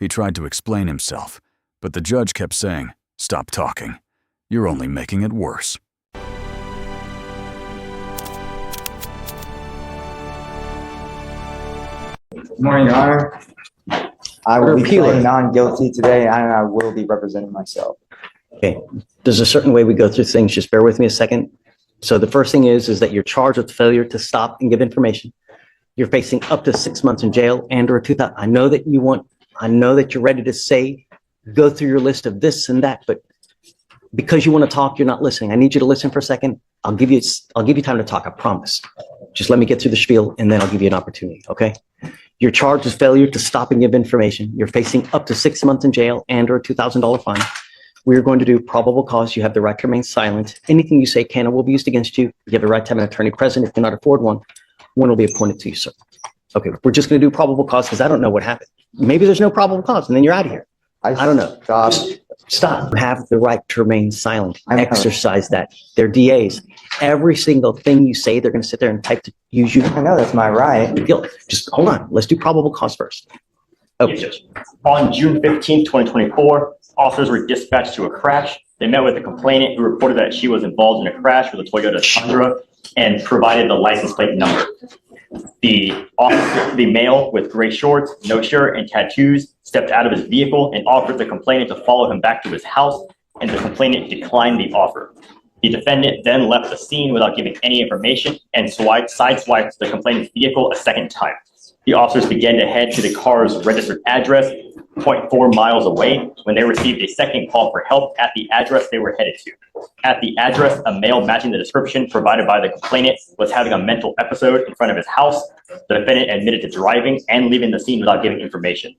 He tried to explain himself, but the judge kept saying, "Stop talking. You're only making it worse." Good morning, Your Honor. I will be pleading non-guilty today, and I will be representing myself. Okay. There's a certain way we go through things. Just bear with me a second. So the first thing is that you're charged with failure to stop and give information. You're facing up to 6 months in jail and or 2,000. I know that you're ready to say, go through your list of this and that, but because you want to talk, you're not listening. I need you to listen for a second. I'll give you time to talk. I promise. Just let me get through the spiel and then I'll give you an opportunity. Okay. You're charged with failure to stop and give information. You're facing up to 6 months in jail and or a $2,000 fine. We're going to do probable cause. You have the right to remain silent. Anything you say can or will be used against you. You have the right to have an attorney present. If you cannot afford one will be appointed to you, sir. Okay, we're just going to do probable cause because I don't know what happened. Maybe there's no probable cause and then you're out of here. I don't know. Stop. You have the right to remain silent. Exercise that. They're DAs. Every single thing you say, they're going to sit there and type to use you. I know that's my right. Just hold on. Let's do probable cause first. Okay. Yes, Judge. On June 15, 2024, officers were dispatched to a crash. They met with the complainant who reported that she was involved in a crash with a Toyota Tundra and provided the license plate number. The male with gray shorts, no shirt, and tattoos stepped out of his vehicle and offered the complainant to follow him back to his house, and the complainant declined the offer. The defendant then left the scene without giving any information and sideswiped the complainant's vehicle a second time. The officers began to head to the car's registered address, 0.4 miles away, when they received a second call for help at the address they were headed to. At the address, a male matching the description provided by the complainant was having a mental episode in front of his house. The defendant admitted to driving and leaving the scene without giving information.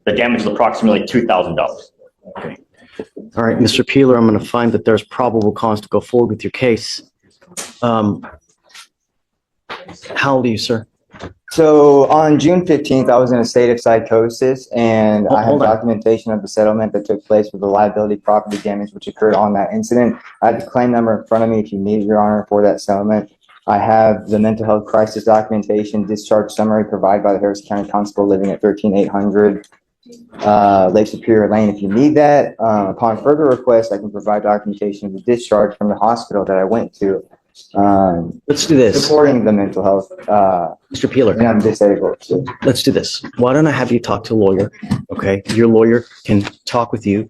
The damage is approximately $2,000. Okay. All right, Mr. Peeler, I'm going to find that there's probable cause to go forward with your case. How old are you, sir? So on June 15th, I was in a state of psychosis, and I have documentation of the settlement that took place with the liability property damage which occurred on that incident. I have the claim number in front of me if you need it, Your Honor, for that settlement. I have the mental health crisis documentation, discharge summary provided by the Harris County Constable living at 13800 Lake Superior Lane if you need that. Upon further request, I can provide documentation of the discharge from the hospital that I went to. Let's do this. Supporting the mental health. Mr. Peeler. And I'm disabled. So. Let's do this. Why don't I have you talk to a lawyer? Okay. Your lawyer can talk with you,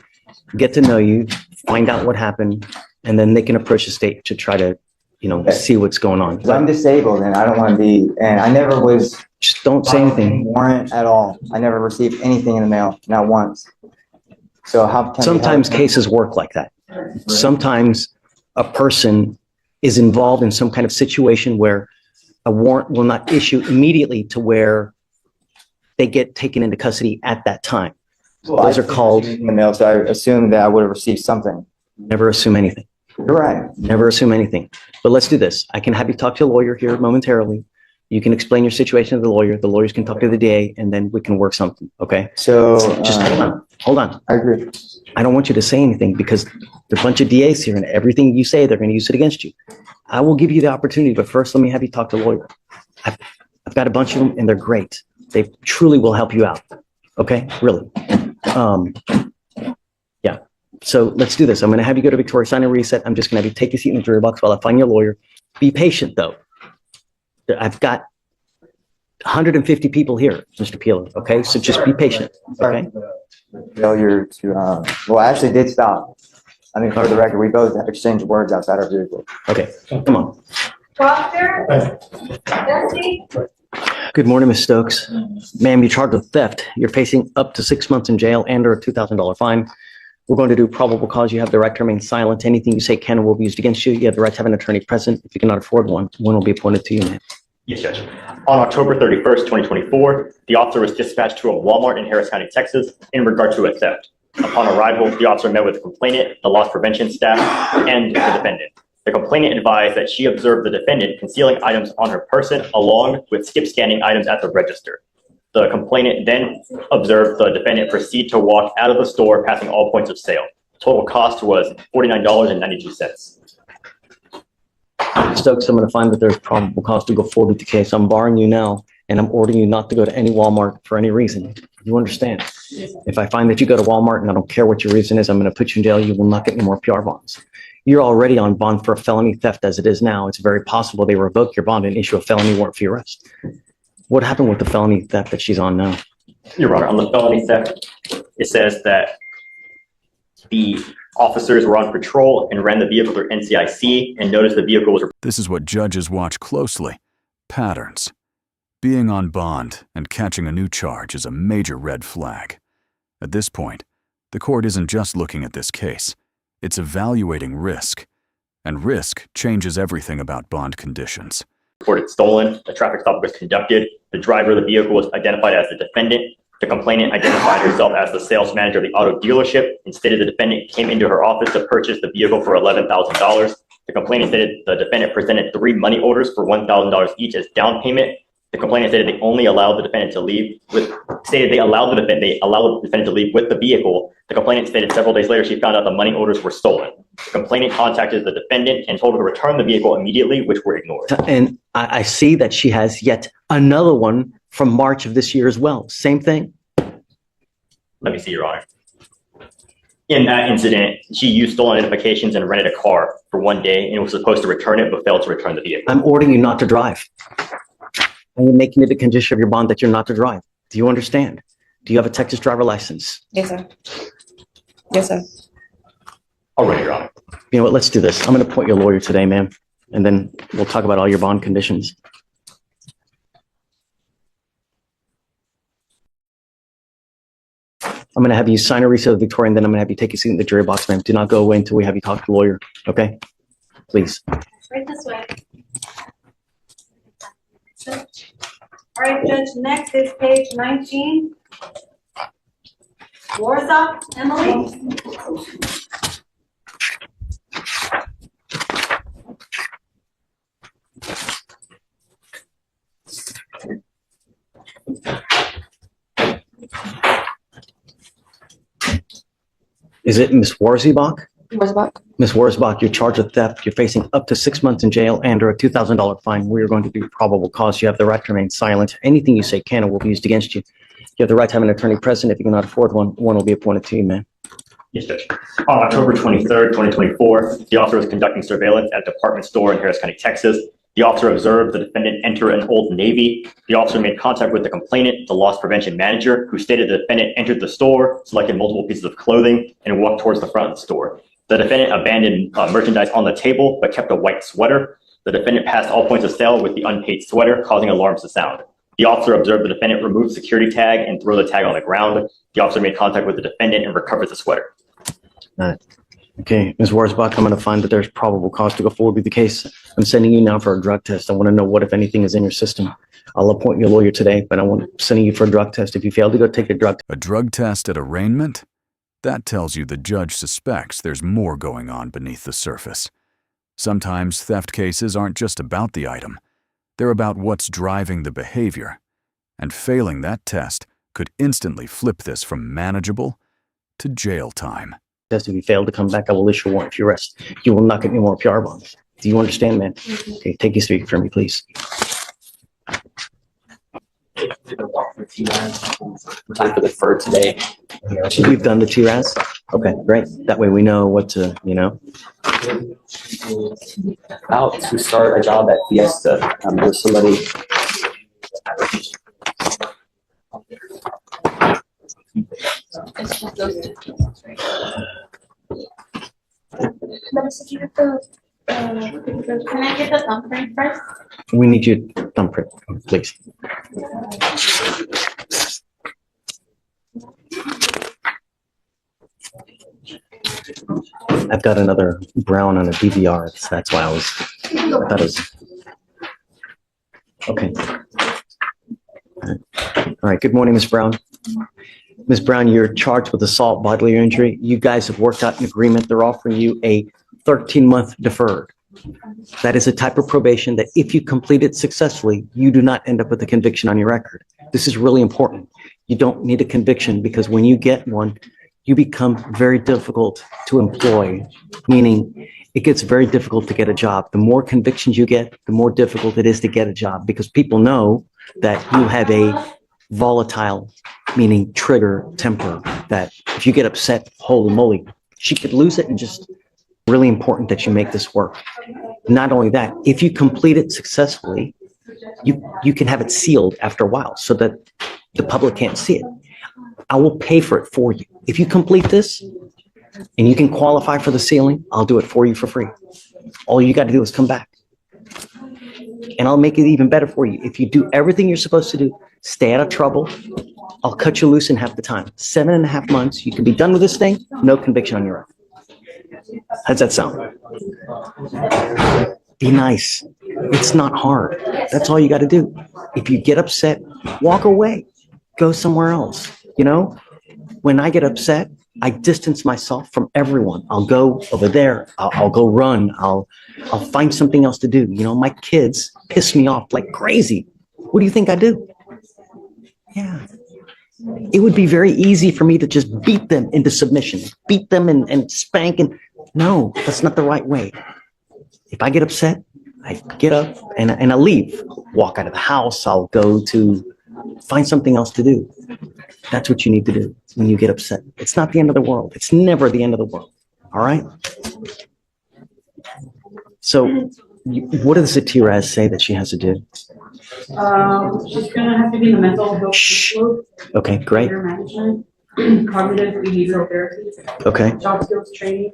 get to know you, find out what happened, and then they can approach the state to try to, see what's going on. Because I'm disabled and I don't want to be, and I never was. Just don't say anything. Warrant at all. I never received anything in the mail, not once. So how can sometimes cases work like that. Sometimes a person is involved in some kind of situation where a warrant will not issue immediately to where they get taken into custody at that time. Well, those are called in the mail, so I assume that I would have received something. Never assume anything. You're right. Never assume anything. But let's do this. I can have you talk to a lawyer here momentarily. You can explain your situation to the lawyer. The lawyers can talk to the DA, and then we can work something. Okay. So just hold on. I agree. I don't want you to say anything because there's a bunch of DAs here and everything you say, they're going to use it against you. I will give you the opportunity, but first let me have you talk to a lawyer. I've got a bunch of them and they're great. They truly will help you out. Okay. Really. Yeah. So let's do this. I'm going to have you go to Victoria, sign and reset. I'm just going to have you take your seat in the jury box while I find your lawyer. Be patient though. I've got 150 people here, Mr. Peeler. Okay. So just be patient. Okay. Failure to, well, I actually did stop. I mean, for the record, we both have exchanged words outside our vehicle. Okay, come on. Doctor, Jesse. Good morning, Ms. Stokes. Ma'am, you're charged with theft. You're facing up to 6 months in jail and or a $2,000 fine. We're going to do probable cause. You have the right to remain silent. Anything you say can or will be used against you. You have the right to have an attorney present. If you cannot afford one will be appointed to you, ma'am. Yes, Judge. On October 31st, 2024, the officer was dispatched to a Walmart in Harris County, Texas, in regard to a theft. Upon arrival, the officer met with the complainant, the loss prevention staff, and the defendant. The complainant advised that she observed the defendant concealing items on her person along with skip scanning items at the register. The complainant then observed the defendant proceed to walk out of the store, passing all points of sale. Total cost was $49.92. Stokes, I'm going to find that there's probable cause to go forward with the case. I'm barring you now, and I'm ordering you not to go to any Walmart for any reason. You understand? If I find that you go to Walmart and I don't care what your reason is, I'm going to put you in jail. You will not get any more PR bonds. You're already on bond for a felony theft as it is now. It's very possible they revoke your bond and issue a felony warrant for your arrest. What happened with the felony theft that she's on now? Your Honor, on the felony theft, it says that the officers were on patrol and ran the vehicle through NCIC and noticed the vehicle was... This is what judges watch closely. Patterns. Being on bond and catching a new charge is a major red flag. At this point, the court isn't just looking at this case. It's evaluating risk. And risk changes everything about bond conditions. Reported stolen, a traffic stop was conducted, the driver of the vehicle was identified as the defendant, the complainant identified herself as the sales manager of the auto dealership and stated the defendant came into her office to purchase the vehicle for $11,000. The complainant stated the defendant presented 3 money orders for $1,000 each as down payment. The complainant stated they only allowed the defendant to leave they allowed the defendant to leave with the vehicle. The complainant stated several days later she found out the money orders were stolen. The complainant contacted the defendant and told her to return the vehicle immediately, which were ignored. And I see that she has yet another one from March of this year as well. Same thing. Let me see, Your Honor. In that incident, she used stolen identifications and rented a car for 1 day and was supposed to return it, but failed to return the vehicle. I'm ordering you not to drive. And you're making it a condition of your bond that you're not to drive. Do you understand? Do you have a Texas driver license? Yes, sir. Yes, sir. All right, Your Honor. You know what? Let's do this. I'm going to appoint your lawyer today, ma'am, and then we'll talk about all your bond conditions. I'm going to have you sign a receipt of Victoria, and then I'm going to have you take a seat in the jury box, ma'am. Do not go away until we have you talk to the lawyer. Okay? Please. Right this way. All right, Judge, next is page 19. Warsaw, Emily. Is it Miss Warzebach? Warzebach. Miss Warzebach, you're charged with theft. You're facing up to 6 months in jail and or a $2,000 fine. We are going to do probable cause. You have the right to remain silent. Anything you say can or will be used against you. You have the right to have an attorney present. If you cannot afford one, one will be appointed to you, man. Yes, Judge. On October 23rd, 2024, the officer was conducting surveillance at a department store in Harris County, Texas. The officer observed the defendant enter an Old Navy. The officer made contact with the complainant, the loss prevention manager, who stated the defendant entered the store, selected multiple pieces of clothing, and walked towards the front of the store. The defendant abandoned merchandise on the table, but kept a white sweater. The defendant passed all points of sale with the unpaid sweater, causing alarms to sound. The officer observed the defendant remove the security tag and throw the tag on the ground. The officer made contact with the defendant and recovered the sweater. Okay, Ms. Warzebach, I'm going to find that there's probable cause to go forward with the case. I'm sending you now for a drug test. I want to know what, if anything, is in your system. I'll appoint your lawyer today, but I want sending you for a drug test. If you fail to go take the drug test. A drug test at arraignment? That tells you the judge suspects there's more going on beneath the surface. Sometimes theft cases aren't just about the item. They're about what's driving the behavior. And failing that test could instantly flip this from manageable to jail time. If you fail to come back, I will issue a warrant for your arrest. You will not get any more PR bonds. Do you understand, man? Okay, take your seat for me, please. Time for the fur today. You've done the TRAS? Okay, great. That way we know what to, About to start a job at Fiesta. There's somebody. Can I get the thumbprint first? We need your thumbprint, please. I've got another brown on a DVR. So that's why I thought it was. Okay. All right. Good morning, Ms. Brown. Ms. Brown, you're charged with assault, bodily injury. You guys have worked out an agreement. They're offering you a 13-month deferred. That is a type of probation that if you complete it successfully, you do not end up with a conviction on your record. This is really important. You don't need a conviction because when you get one, you become very difficult to employ, meaning it gets very difficult to get a job. The more convictions you get, the more difficult it is to get a job because people know that you have a volatile meaning trigger temper, that if you get upset, holy moly, she could lose it. And just really important that you make this work. Not only that, if you complete it successfully, you can have it sealed after a while so that the public can't see it. I will pay for it for you. If you complete this and you can qualify for the sealing, I'll do it for you for free. All you got to do is come back. And I'll make it even better for you. If you do everything you're supposed to do, stay out of trouble, I'll cut you loose in half the time. 7.5 months, you can be done with this thing, no conviction on your own. How's that sound? Be nice. It's not hard. That's all you got to do. If you get upset, walk away. Go somewhere else. You know, when I get upset, I distance myself from everyone. I'll go over there. I'll go run. I'll find something else to do. You know, my kids piss me off like crazy. What do you think I do? Yeah. It would be very easy for me to just beat them into submission, beat them and spank. And no, that's not the right way. If I get upset, I get up and I leave. Walk out of the house. I'll go to find something else to do. That's what you need to do when you get upset. It's not the end of the world. It's never the end of the world. All right? So what does the TRAS say that she has to do? She's gonna have to be in the mental health. Shh. Okay, great. Career management, cognitive behavioral therapy. Okay, Job skills training,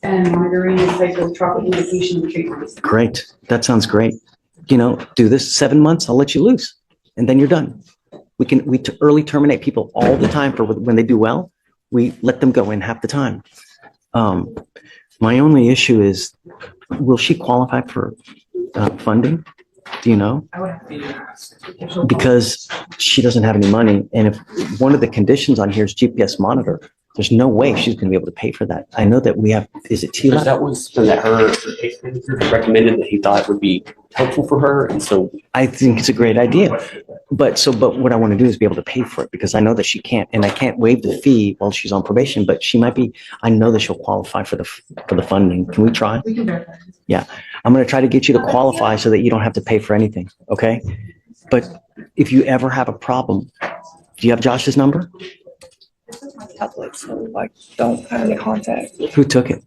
and monitoring and psychotropic medication and treatments. great. That sounds great. You know, do this 7 months, I'll let you loose, and then you're done. We early terminate people all the time for when they do well. We let them go in half the time. My only issue is, will she qualify for funding? Do you know? I would have to ask. Because she doesn't have any money. And if one of the conditions on here is GPS monitor, there's no way she's going to be able to pay for that. I know that we have, is it TLAP? That was something that her case manager recommended that he thought would be helpful for her. And so I think it's a great idea. But what I want to do is be able to pay for it, because I know that she can't, and I can't waive the fee while she's on probation, but she might be, I know that she'll qualify for the funding. Can we try? We can verify. Yeah. I'm going to try to get you to qualify so that you don't have to pay for anything. Okay. But if you ever have a problem, do you have Josh's number? Tablet, so like don't have any contact. Who took it?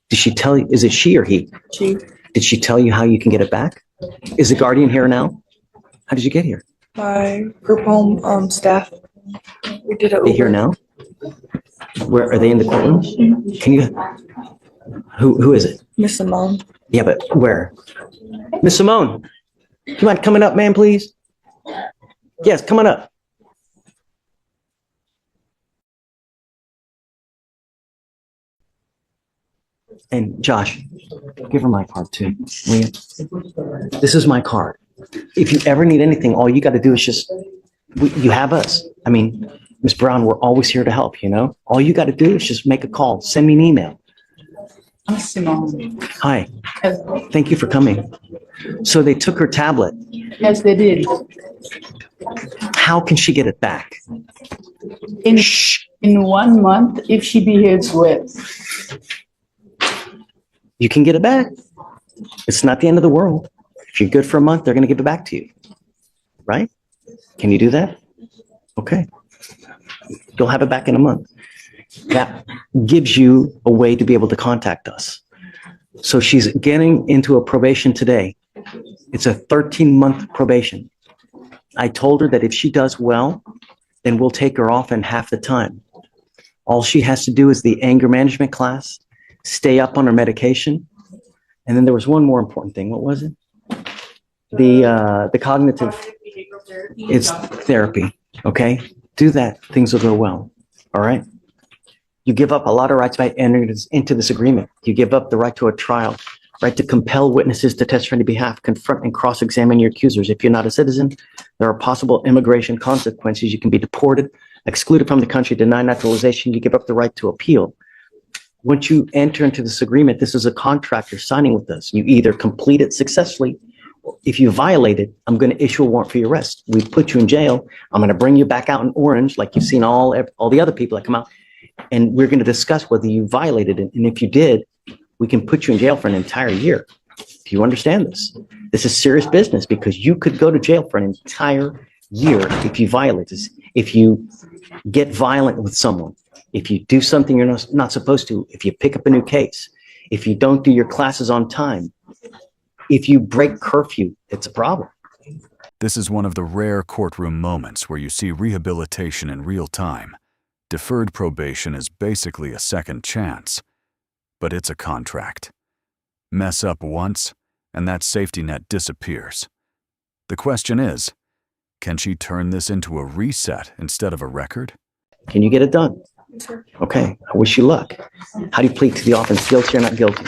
Did she tell you, is it she or he? She. Did she tell you how you can get it back? Is the guardian here now? How did you get here? My group home staff. We did it. They here now? Where are they, in the courtroom? Can you, who is it? Miss Simone. Yeah, but where? Miss Simone, do you mind coming up, ma'am, please? Yes, come on up. And Josh, give her my card too, will you? This is my card. If you ever need anything, all you got to do is just, you have us. I mean, Ms. Brown, we're always here to help, you know? All you got to do is just make a call, send me an email. Miss Simone. Hi, thank you for coming. So they took her tablet. Yes, they did. How can she get it back? In 1 month, if she behaves well. You can get it back. It's not the end of the world. If you're good for a month, they're going to give it back to you. Right? Can you do that? Okay. You'll have it back in a month. That gives you a way to be able to contact us. So she's getting into a probation today. It's a 13-month probation. I told her that if she does well, then we'll take her off in half the time. All she has to do is the anger management class, stay up on her medication. And then there was one more important thing. What was it? The cognitive, it's therapy. Okay. Do that. Things will go well. All right. You give up a lot of rights by entering into this agreement. You give up the right to a trial, right to compel witnesses to testify on your behalf, confront and cross-examine your accusers. If you're not a citizen, there are possible immigration consequences. You can be deported, excluded from the country, denied naturalization. You give up the right to appeal. Once you enter into this agreement, this is a contract you're signing with us. You either complete it successfully, or if you violate it, I'm going to issue a warrant for your arrest. We put you in jail. I'm going to bring you back out in orange, like you've seen all the other people that come out, and we're going to discuss whether you violated it. And if you did, we can put you in jail for an entire year. Do you understand this? This is serious business, because you could go to jail for an entire year if you violate this. If you get violent with someone, if you do something you're not supposed to, if you pick up a new case, if you don't do your classes on time, if you break curfew, it's a problem. This is one of the rare courtroom moments where you see rehabilitation in real time. Deferred probation is basically a second chance, but it's a contract. Mess up once, and that safety net disappears. The question is, can she turn this into a reset instead of a record? Can you get it done? Okay, I wish you luck. How do you plead to the offense, guilty or not guilty?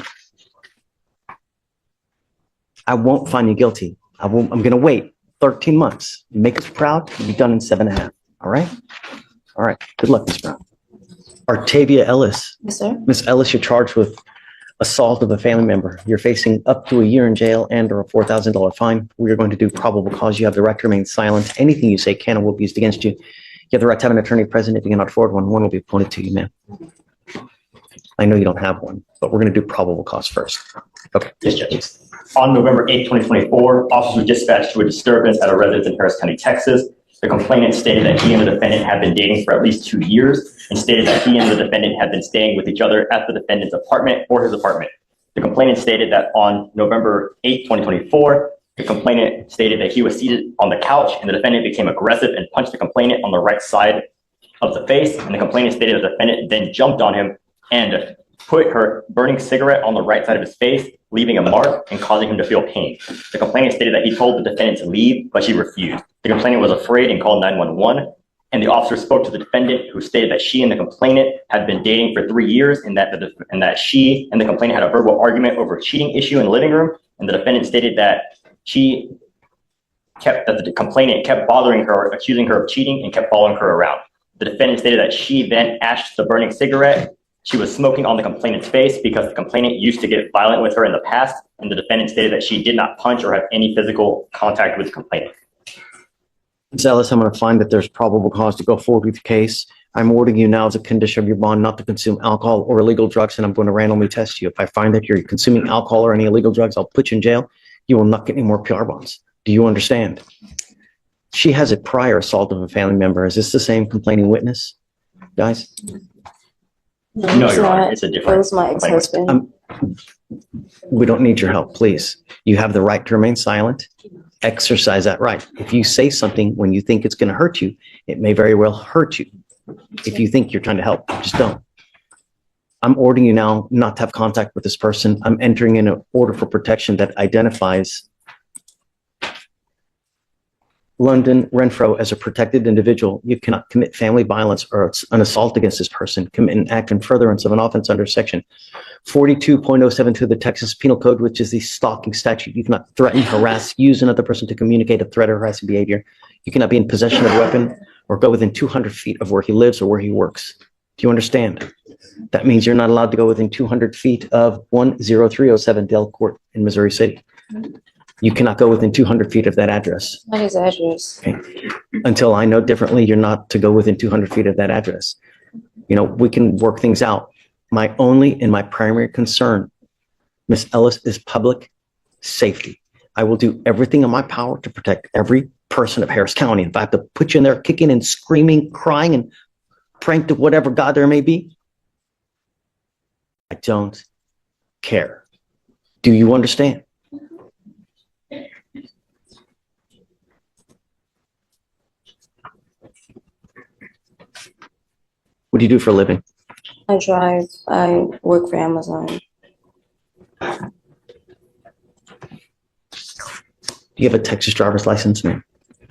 I won't find you guilty. I'm going to wait 13 months. Make us proud. You'll be done in 7.5. All right? All right. Good luck, Ms. Brown. Artavia Ellis. Yes, sir. Ms. Ellis, you're charged with assault of a family member. You're facing up to a year in jail and or a $4,000 fine. We are going to do probable cause. You have the right to remain silent. Anything you say can or will be used against you. You have the right to have an attorney present. If you cannot afford one, one will be appointed to you, ma'am. I know you don't have one, but we're going to do probable cause first. Okay. Yes, Judge. On November 8, 2024, officers were dispatched to a disturbance at a residence in Harris County, Texas. The complainant stated that he and the defendant had been dating for at least 2 years and stated that he and the defendant had been staying with each other at the defendant's apartment or his apartment. The complainant stated that on November 8, 2024, the complainant stated that he was seated on the couch and the defendant became aggressive and punched the complainant on the right side of the face. And the complainant stated the defendant then jumped on him and put her burning cigarette on the right side of his face, leaving a mark and causing him to feel pain. The complainant stated that he told the defendant to leave, but she refused. The complainant was afraid and called 911, and the officer spoke to the defendant, who stated that she and the complainant had been dating for 3 years and that she and the complainant had a verbal argument over a cheating issue in the living room, and the defendant stated that the complainant kept bothering her, accusing her of cheating, and kept following her around. The defendant stated that she then ashed the burning cigarette she was smoking on the complainant's face because the complainant used to get violent with her in the past, and the defendant stated that she did not punch or have any physical contact with the complainant. Ms. Ellis, I'm going to find that there's probable cause to go forward with the case. I'm ordering you now as a condition of your bond not to consume alcohol or illegal drugs, and I'm going to randomly test you. If I find that you're consuming alcohol or any illegal drugs, I'll put you in jail. You will not get any more PR bonds. Do you understand? She has a prior assault of a family member. Is this the same complaining witness, guys? No, Your Honor, it's a different. It was my ex-husband. We don't need your help, please. You have the right to remain silent. Exercise that right. If you say something when you think it's going to hurt you, it may very well hurt you. If you think you're trying to help, just don't. I'm ordering you now not to have contact with this person. I'm entering in an order for protection that identifies London Renfro as a protected individual. You cannot commit family violence or an assault against this person, commit an act in furtherance of an offense under section 42.072 of the Texas Penal Code, which is the stalking statute. You cannot threaten, harass, use another person to communicate a threat or harassing behavior. You cannot be in possession of a weapon or go within 200 feet of where he lives or where he works. Do you understand? That means you're not allowed to go within 200 feet of 10307 Dale Court in Missouri City. You cannot go within 200 feet of that address. What is the address? Okay. Until I know differently, you're not to go within 200 feet of that address. You know, we can work things out. My only and my primary concern, Ms. Ellis, is public safety. I will do everything in my power to protect every person of Harris County. If I have to put you in there kicking and screaming, crying, and praying to whatever God there may be, I don't care. Do you understand? What do you do for a living? I drive. I work for Amazon. Do you have a Texas driver's license, ma'am?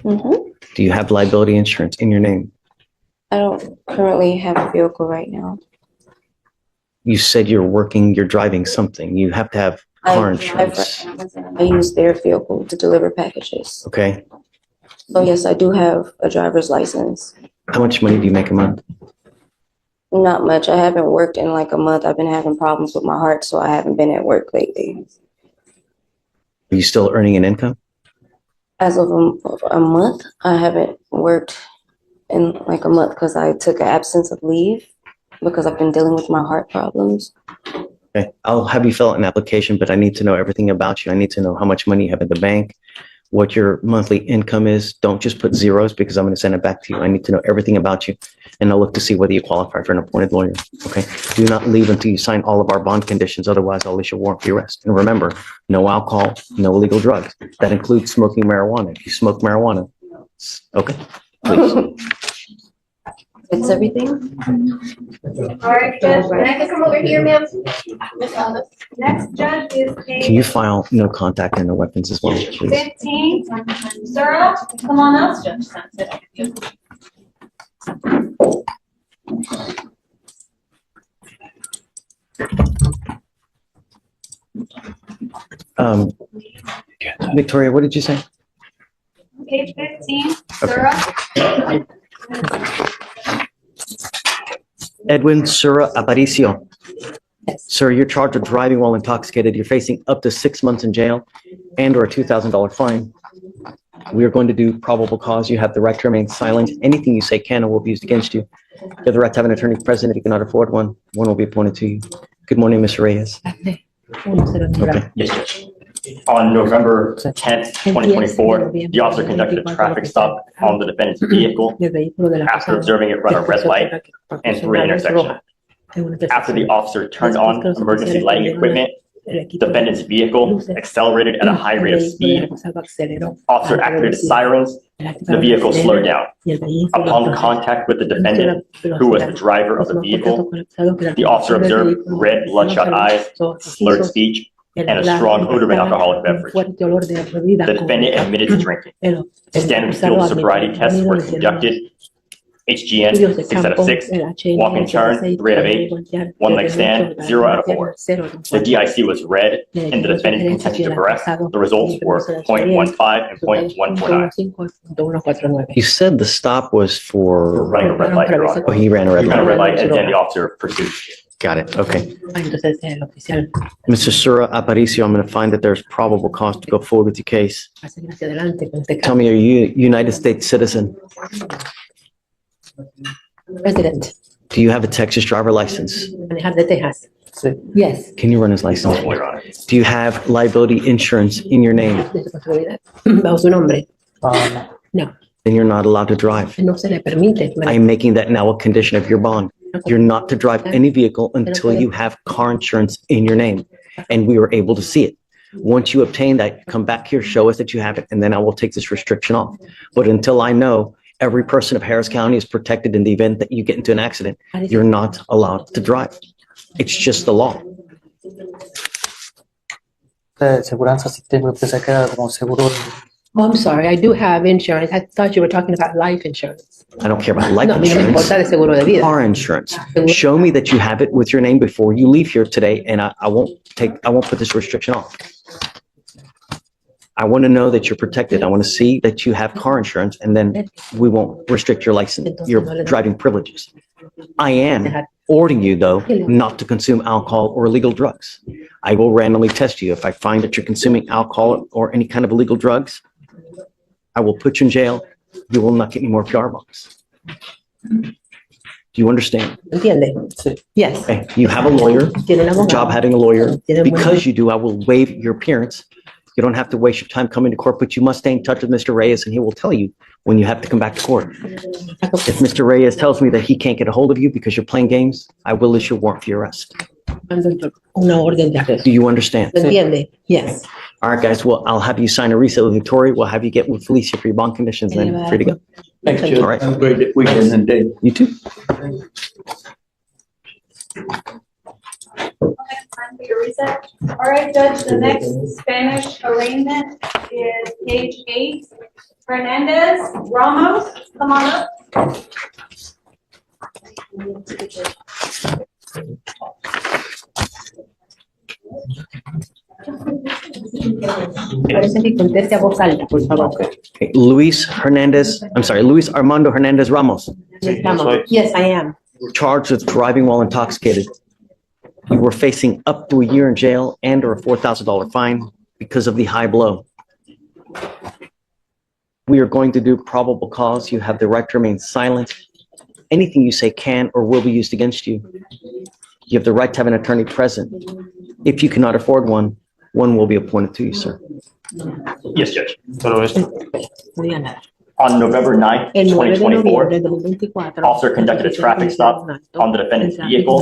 Mm-hmm. Do you have liability insurance in your name? I don't currently have a vehicle right now. You said you're driving something. You have to have car insurance. I use their vehicle to deliver packages. Okay. So yes, I do have a driver's license. How much money do you make a month? Not much. I haven't worked in like a month. I've been having problems with my heart, so I haven't been at work lately. Are you still earning an income? As of a month, I haven't worked in like a month because I took an absence of leave because I've been dealing with my heart problems. Okay. I'll have you fill out an application, but I need to know everything about you. I need to know how much money you have in the bank, what your monthly income is. Don't just put zeros because I'm going to send it back to you. I need to know everything about you, and I'll look to see whether you qualify for an appointed lawyer. Okay. Do not leave until you sign all of our bond conditions. Otherwise, I'll issue a warrant for your arrest. And remember, no alcohol, no illegal drugs. That includes smoking marijuana. If you smoke marijuana, okay, please. It's everything. All right, Judge, Can I come over here, ma'am? Miss Alice? next judge is Can you page file no contact and no weapons as well, please? 15. Sarah, come on up. Victoria, what did you say? Page 15, Sarah. Edwin Sura Aparicio. Sir, you're charged with driving while intoxicated. You're facing up to 6 months in jail and or a $2,000 fine. We are going to do probable cause. You have the right to remain silent. Anything you say can or will be used against you. You have the right to have an attorney present. If you cannot afford one, one will be appointed to you. Good morning, Mr. Reyes. Okay. Yes, Judge. On November 10th, 2024, the officer conducted a traffic stop on the defendant's vehicle after observing it run a red light and through an intersection. After the officer turned on emergency lighting equipment, defendant's vehicle accelerated at a high rate of speed. Officer activated sirens. The vehicle slowed down. Upon contact with the defendant, who was the driver of the vehicle, the officer observed red bloodshot eyes, slurred speech, and a strong odor of an alcoholic beverage. The defendant admitted to drinking. Standard field sobriety tests were conducted. HGN 6 out of 6, walk and turn 3 out of 8, one leg stand 0 out of 4. The DIC was red and the defendant consented to arrest. The results were 0.15 and 0.149. You said the stop was for Running a red light, Your Honor. Oh, he ran a red He ran a light. red light and then the officer pursued. Got it. Okay. Mr. Sura Aparicio, I'm going to find that there's probable cause to go forward with your case. Tell me, are you a United States citizen? President, Do you have a Texas driver license? manejar de Texas. Yes. Can you run his license? Your Honor. Do you have liability insurance in your name? De su responsabilidad. Bajo su nombre. No, Then you're not allowed to drive. no se le permite. I am making that now a condition of your bond. You're not to drive any vehicle until you have car insurance in your name. And we were able to see it. Once you obtain that, come back here, show us that you have it, and then I will take this restriction off. But until I know every person of Harris County is protected in the event that you get into an accident, you're not allowed to drive. It's just the law. Seguranza sistema, pensé que era como seguro. Oh, I'm sorry, I do have insurance. I thought you were talking about life insurance. I don't care about life No, a mí no me insurance. importa de seguro de vida. Car insurance. Show me that you have it with your name before you leave here today, and I won't put this restriction off. I want to know that you're protected. I want to see that you have car insurance, and then we won't restrict your license, your driving privileges. I am ordering you, though, not to consume alcohol or illegal drugs. I will randomly test you. If I find that you're consuming alcohol or any kind of illegal drugs, I will put you in jail. You will not get any more PR bonds. Do you understand? ¿Entiende? Yes. Okay, you have a lawyer. Tiene un abogado. Job having a lawyer. Tiene un buen- Because you do, I will waive your appearance. You don't have to waste your time coming to court, but you must stay in touch with Mr. Reyes and he will tell you when you have to come back to court. If Mr. Reyes tells me that he can't get a hold of you because you're playing games, I will issue a warrant for your arrest. Una orden de arresto. Do you understand? ¿Entiende? Yes. All right, guys, well, I'll have you sign a reset with Victoria. We'll have you get with Felicia for your bond conditions and then free to go. Thanks, Judge. All right. Have a great weekend and day. You too. Time for your reset. All right, Judge, the next Spanish arraignment is page 8. Hernandez, Ramos, come on up. Parece que conteste a voz alta, por favor. Okay, Luis Armando Hernandez Ramos, Yes, I am. charged with driving while intoxicated. You were facing up to a year in jail and or a $4,000 fine because of the high blow. We are going to do probable cause. You have the right to remain silent. Anything you say can or will be used against you. You have the right to have an attorney present. If you cannot afford one, one will be appointed to you, sir. Yes, Judge. Solo esto. No diga nada. On November 9th, El 9 de 2024, noviembre de 2024, officer conducted a traffic stop on the defendant's vehicle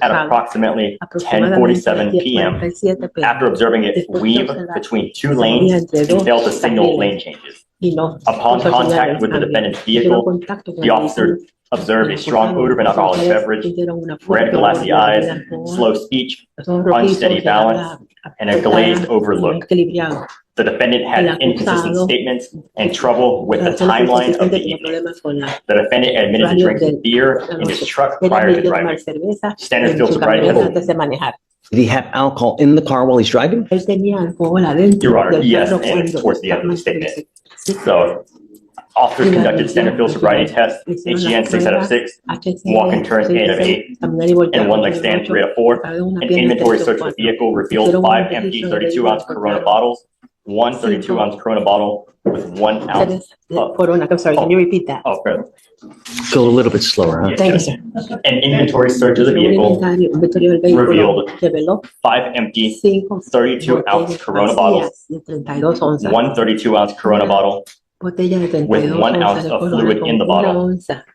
at approximately 10:47 p.m. after observing it weave between two lanes and fail to signal lane changes. Upon contact with the defendant's vehicle, the officer observed a strong odor of an alcoholic beverage, red glassy eyes, slow speech, unsteady balance, and a glazed over look. The defendant had inconsistent statements and trouble with the timeline of the evening. The defendant admitted to drinking beer in his truck prior to driving. Standard field sobriety test. Did he have alcohol in the car while he's driving? Your Honor, yes, and towards the end of the statement. So, officer conducted standard field sobriety test, HGN 6 out of 6, walk and turn 8 out of 8, and one leg stand 3 out of 4. An inventory search of the vehicle revealed 5 empty 32-ounce Corona bottles, one 32-ounce Corona bottle with 1 ounce of... Corona, I'm sorry, can you repeat that? Oh, good. Go a little bit slower, huh? Yes, Thank you, Judge. sir. An inventory search of the vehicle revealed 5 empty 32-ounce Corona bottles, one 32-ounce Corona bottle with 1 ounce of fluid in the bottle,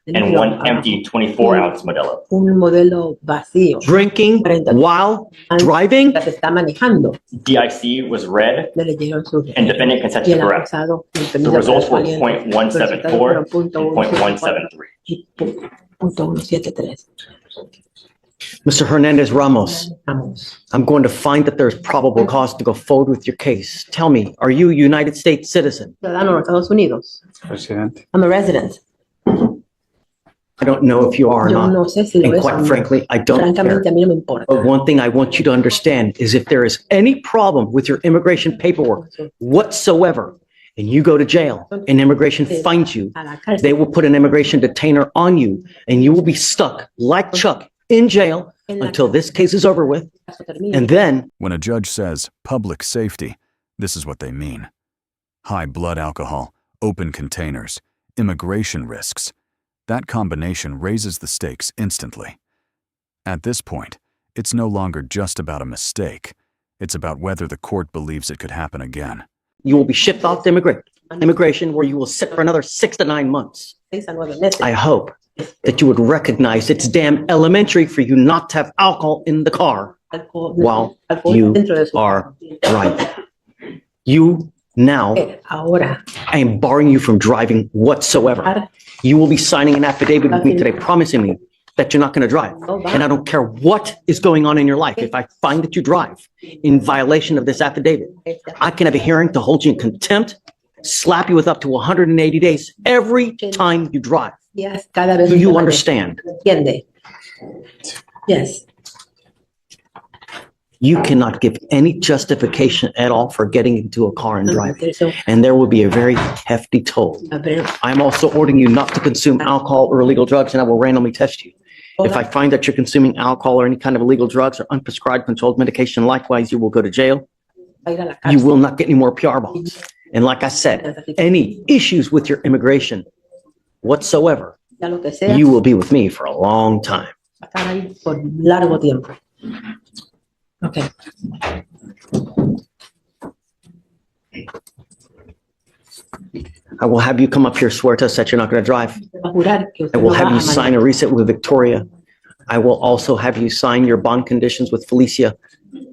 and one empty 24-ounce Modelo. Drinking while driving? DIC was red, and defendant consented to correct. The results were 0.174 and 0.173. Mr. Hernandez Ramos, I'm going to find that there's probable cause to go forward with your case. Tell me, are you a United States citizen? Ciudadano de Estados Unidos. Presidente. I'm a resident. I don't know if you are or Yo not. no sé si lo And es o quite no. frankly, I don't care. Francamente, a mí no me importa. But one thing I want you to understand is if there is any problem with your immigration paperwork whatsoever, and you go to jail and immigration finds you, A la cárcel. they will put an immigration detainer on you and you will be stuck like Chuck in jail until this case is over with. And then When a judge says public safety, this is what they mean. High blood alcohol, open containers, immigration risks. That combination raises the stakes instantly. At this point, it's no longer just about a mistake. It's about whether the court believes it could happen again. you will be shipped off to immigration where you will sit for another 6 to 9 months. I hope that you would recognize it's damn elementary for you not to have alcohol in the car while you are driving. You now, I am barring you from driving whatsoever. You will be signing an affidavit with me today promising me that you're not going to drive. And I don't care what is going on in your life. If I find that you drive in violation of this affidavit, I can have a hearing to hold you in contempt, slap you with up to 180 days every time you drive. Do you understand? Yes. You cannot give any justification at all for getting into a car and driving. And there will be a very hefty toll. I'm also ordering you not to consume alcohol or illegal drugs, and I will randomly test you. If I find that you're consuming alcohol or any kind of illegal drugs or unprescribed controlled medication, likewise, you will go to jail. You will not get any more PR bonds. And like I said, any issues with your immigration whatsoever, you will be with me for a long time. Okay. I will have you come up here, swear to us that you're not going to drive. I will have you sign a reset with Victoria. I will also have you sign your bond conditions with Felicia.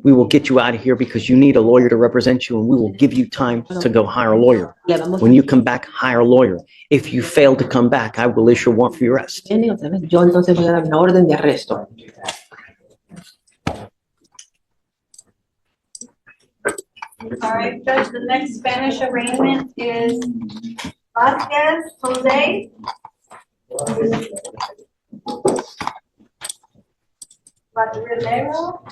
We will get you out of here because you need a lawyer to represent you, and we will give you time to go hire a lawyer. When you come back, hire a lawyer. If you fail to come back, I will issue a warrant for your arrest. Yo entonces voy a dar una orden de arresto. All right, Judge, the next Spanish arraignment is Vasquez Jose. Rivero.